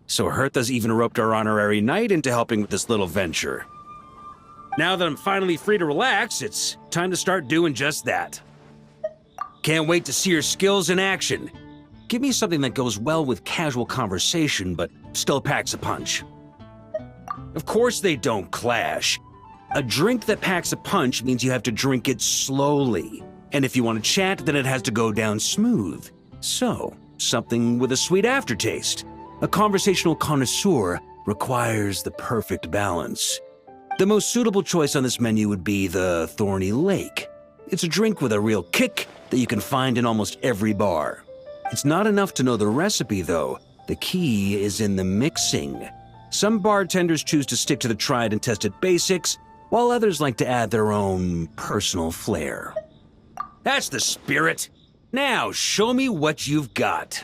So Hertha's even roped our honorary knight into helping with this little venture. Now that I'm finally free to relax, it's time to start doing just that. Can't wait to see your skills in action. Give me something that goes well with casual conversation, but still packs a punch. Of course they don't clash. A drink that packs a punch means you have to drink it slowly. And if you want to chat, then it has to go down smooth. So, something with a sweet aftertaste. A conversational connoisseur requires the perfect balance. The most suitable choice on this menu would be the Thorny Lake. It's a drink with a real kick that you can find in almost every bar. It's not enough to know the recipe, though. The key is in the mixing. Some bartenders choose to stick to the tried and tested basics, while others like to add their own personal flair. That's the spirit. Now, show me what you've got.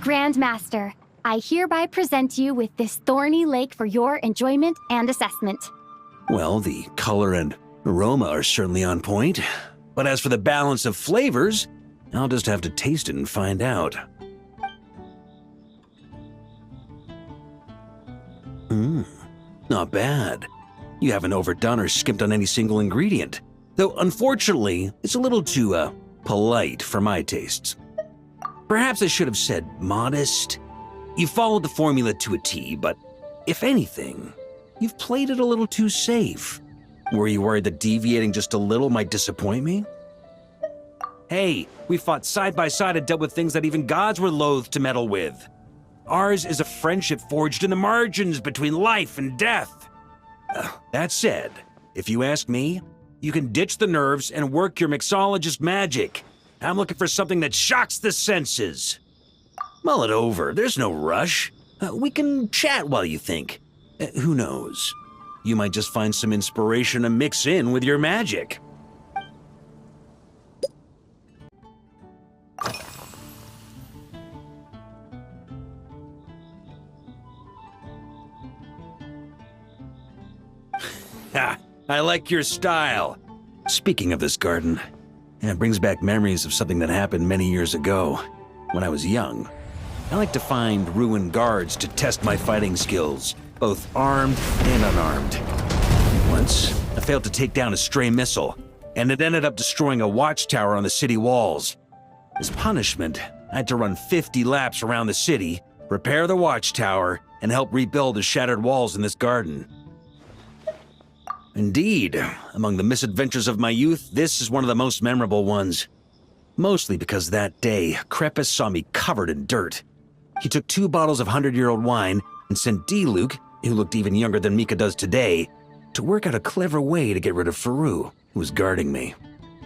Grandmaster, I hereby present you with this Thorny Lake for your enjoyment and assessment. Well, the color and aroma are certainly on point. But as for the balance of flavors, I'll just have to taste it and find out. Not bad. You haven't overdone or skimped on any single ingredient. Though, unfortunately, it's a little too, polite for my tastes. Perhaps I should have said modest. You followed the formula to a T, but if anything, you've played it a little too safe. Were you worried that deviating just a little might disappoint me? Hey, we fought side by side and dealt with things that even gods were loath to meddle with. Ours is a friendship forged in the margins between life and death. That said, if you ask me, you can ditch the nerves and work your mixologist magic. I'm looking for something that shocks the senses. Mull it over, there's no rush. We can chat while you think. Who knows? You might just find some inspiration to mix in with your magic. Ha! I like your style. Speaking of this garden, it brings back memories of something that happened many years ago, when I was young. I like to find ruined guards to test my fighting skills, both armed and unarmed. Once, I failed to take down a stray missile, and it ended up destroying a watchtower on the city walls. As punishment, I had to run 50 laps around the city, repair the watchtower, and help rebuild the shattered walls in this garden. Indeed, among the misadventures of my youth, this is one of the most memorable ones. Mostly because that day, Crepus saw me covered in dirt. He took 2 bottles of 100-year-old wine and sent D-Luke, who looked even younger than Mika does today, to work out a clever way to get rid of Faru, who was guarding me.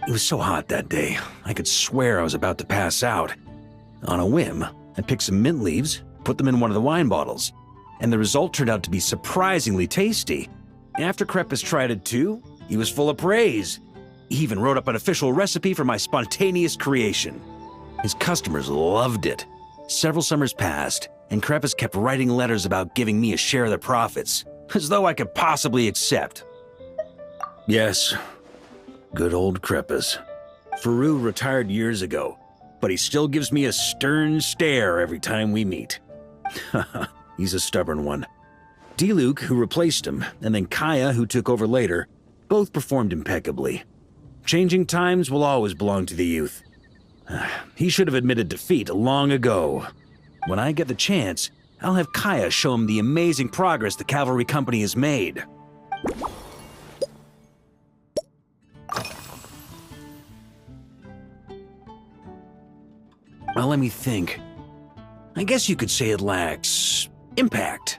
It was so hot that day, I could swear I was about to pass out. On a whim, I picked some mint leaves, put them in one of the wine bottles, and the result turned out to be surprisingly tasty. After Crepus tried it too, he was full of praise. He even wrote up an official recipe for my spontaneous creation. His customers loved it. Several summers passed, and Crepus kept writing letters about giving me a share of the profits, as though I could possibly accept. Yes, good old Crepus. Faru retired years ago, but he still gives me a stern stare every time we meet. He's a stubborn one. D-Luke, who replaced him, and then Kaya, who took over later, both performed impeccably. Changing times will always belong to the youth. He should have admitted defeat long ago. When I get the chance, I'll have Kaya show him the amazing progress the Cavalry Company has made. Well, let me think. I guess you could say it lacks impact.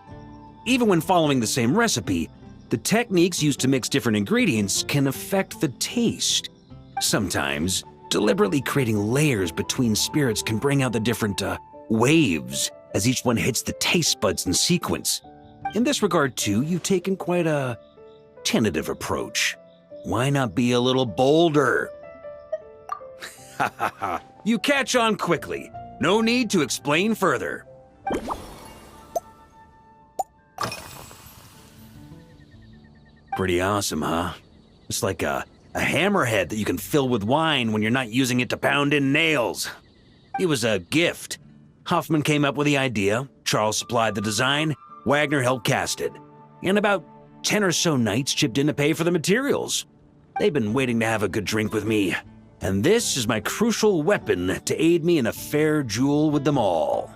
Even when following the same recipe, the techniques used to mix different ingredients can affect the taste. Sometimes, deliberately creating layers between spirits can bring out the different waves as each one hits the taste buds in sequence. In this regard, too, you've taken quite a tentative approach. Why not be a little bolder? Ha ha ha. You catch on quickly. No need to explain further. Pretty awesome, huh? It's like a hammerhead that you can fill with wine when you're not using it to pound in nails. It was a gift. Hoffman came up with the idea, Charles supplied the design, Wagner helped cast it. And about 10 or so knights chipped in to pay for the materials. They've been waiting to have a good drink with me. And this is my crucial weapon to aid me in a fair duel with them all.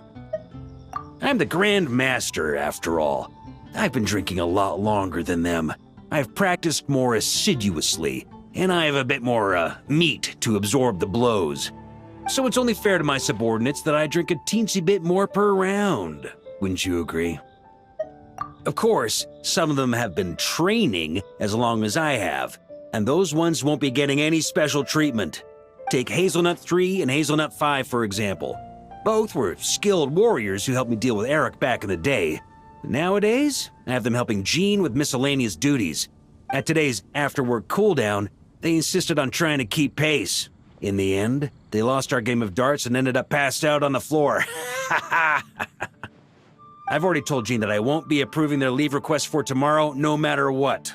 I'm the Grand Master, after all. I've been drinking a lot longer than them. I've practiced more assiduously, and I have a bit more meat to absorb the blows. So it's only fair to my subordinates that I drink a teensy bit more per round. Wouldn't you agree? Of course, some of them have been training as long as I have, and those ones won't be getting any special treatment. Take Hazelnut 3 and Hazelnut 5, for example. Both were skilled warriors who helped me deal with Eric back in the day. Nowadays, I have them helping Jean with miscellaneous duties. At today's after-work cooldown, they insisted on trying to keep pace. In the end, they lost our game of darts and ended up passed out on the floor. I've already told Jean that I won't be approving their leave request for tomorrow, no matter what.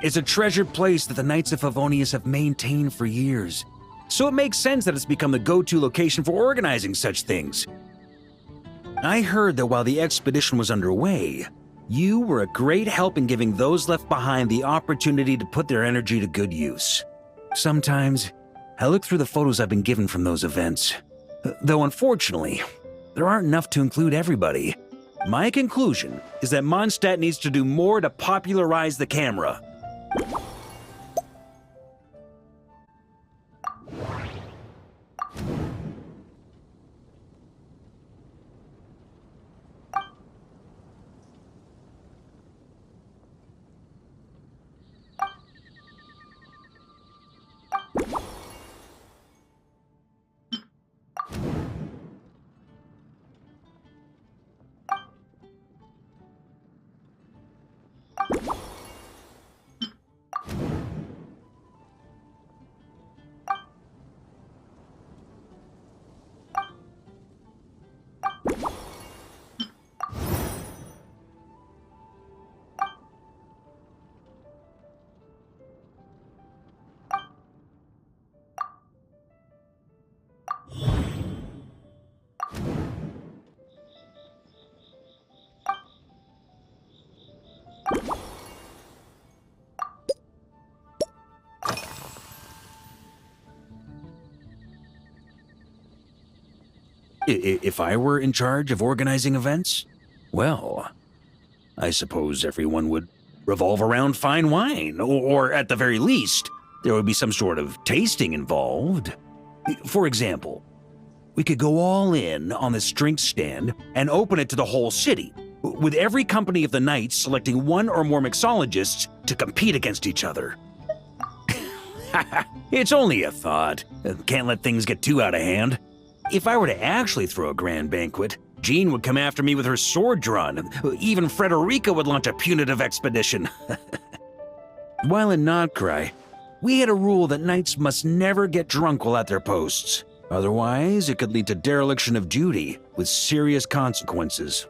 It's a treasured place that the Knights of Favonius have maintained for years. So it makes sense that it's become the go-to location for organizing such things. I heard that while the expedition was underway, you were a great help in giving those left behind the opportunity to put their energy to good use. Sometimes, I look through the photos I've been given from those events. Though unfortunately, there aren't enough to include everybody. My conclusion is that Mondstadt needs to do more to popularize the camera. If I were in charge of organizing events, well, I suppose everyone would revolve around fine wine, or at the very least, there would be some sort of tasting involved. For example, we could go all in on this drink stand and open it to the whole city, with every company of the Knights selecting one or more mixologists to compete against each other. It's only a thought. Can't let things get too out of hand. If I were to actually throw a grand banquet, Jean would come after me with her sword drawn. Even Frederica would launch a punitive expedition. While in Nodcry, we had a rule that knights must never get drunk while at their posts. Otherwise, it could lead to dereliction of duty with serious consequences.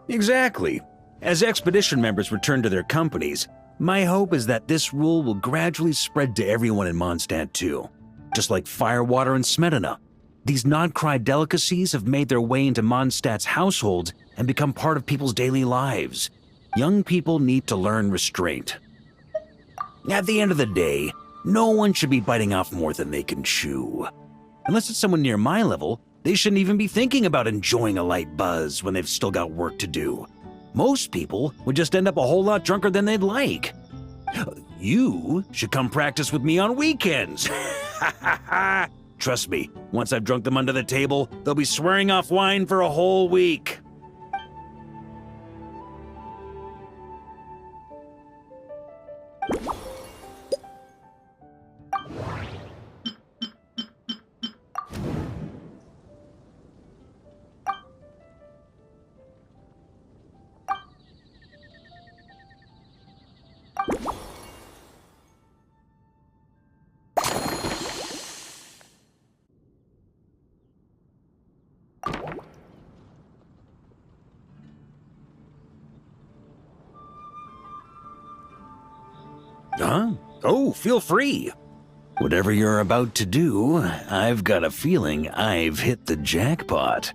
Exactly. As expedition members return to their companies, my hope is that this rule will gradually spread to everyone in Mondstadt too. Just like firewater and smetana, these Nodcry delicacies have made their way into Mondstadt's households and become part of people's daily lives. Young people need to learn restraint. At the end of the day, no one should be biting off more than they can chew. Unless it's someone near my level, they shouldn't even be thinking about enjoying a light buzz when they've still got work to do. Most people would just end up a whole lot drunker than they'd like. You should come practice with me on weekends. Trust me, once I've drunk them under the table, they'll be swearing off wine for a whole week. Huh? Oh, feel free. Whatever you're about to do, I've got a feeling I've hit the jackpot.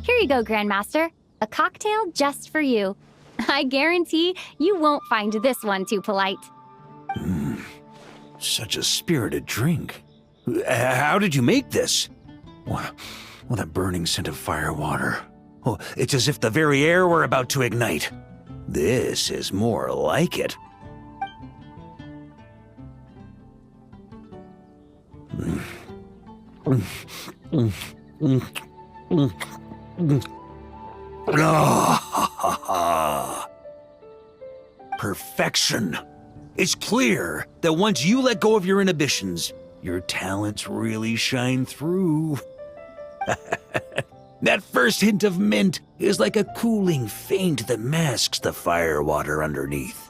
Here you go, Grandmaster. A cocktail just for you. I guarantee you won't find this one too polite. Such a spirited drink. How did you make this? Well, that burning scent of firewater. Oh, it's as if the very air were about to ignite. This is more like it. Perfection. It's clear that once you let go of your inhibitions, your talents really shine through. That first hint of mint is like a cooling feint that masks the firewater underneath.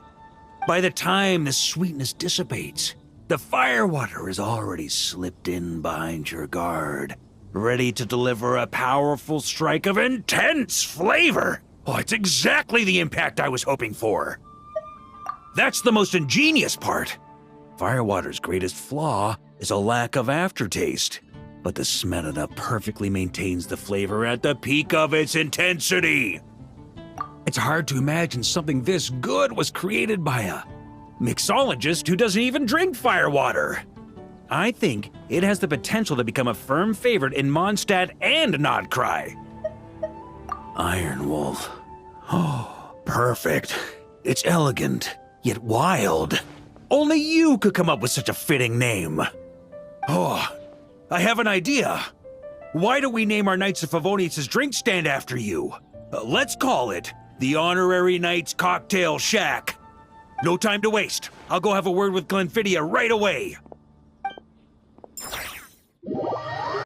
By the time the sweetness dissipates, the firewater is already slipped in behind your guard, ready to deliver a powerful strike of intense flavor. Oh, it's exactly the impact I was hoping for. That's the most ingenious part. Firewater's greatest flaw is a lack of aftertaste, but the smetana perfectly maintains the flavor at the peak of its intensity. It's hard to imagine something this good was created by a mixologist who doesn't even drink firewater. I think it has the potential to become a firm favorite in Mondstadt and Nodcry. Iron Wolf. Oh, perfect. It's elegant, yet wild. Only you could come up with such a fitting name. Oh, I have an idea. Why don't we name our Knights of Favonius' drink stand after you? Let's call it the Honorary Knights Cocktail Shack. No time to waste. I'll go have a word with Glenfiddich right away.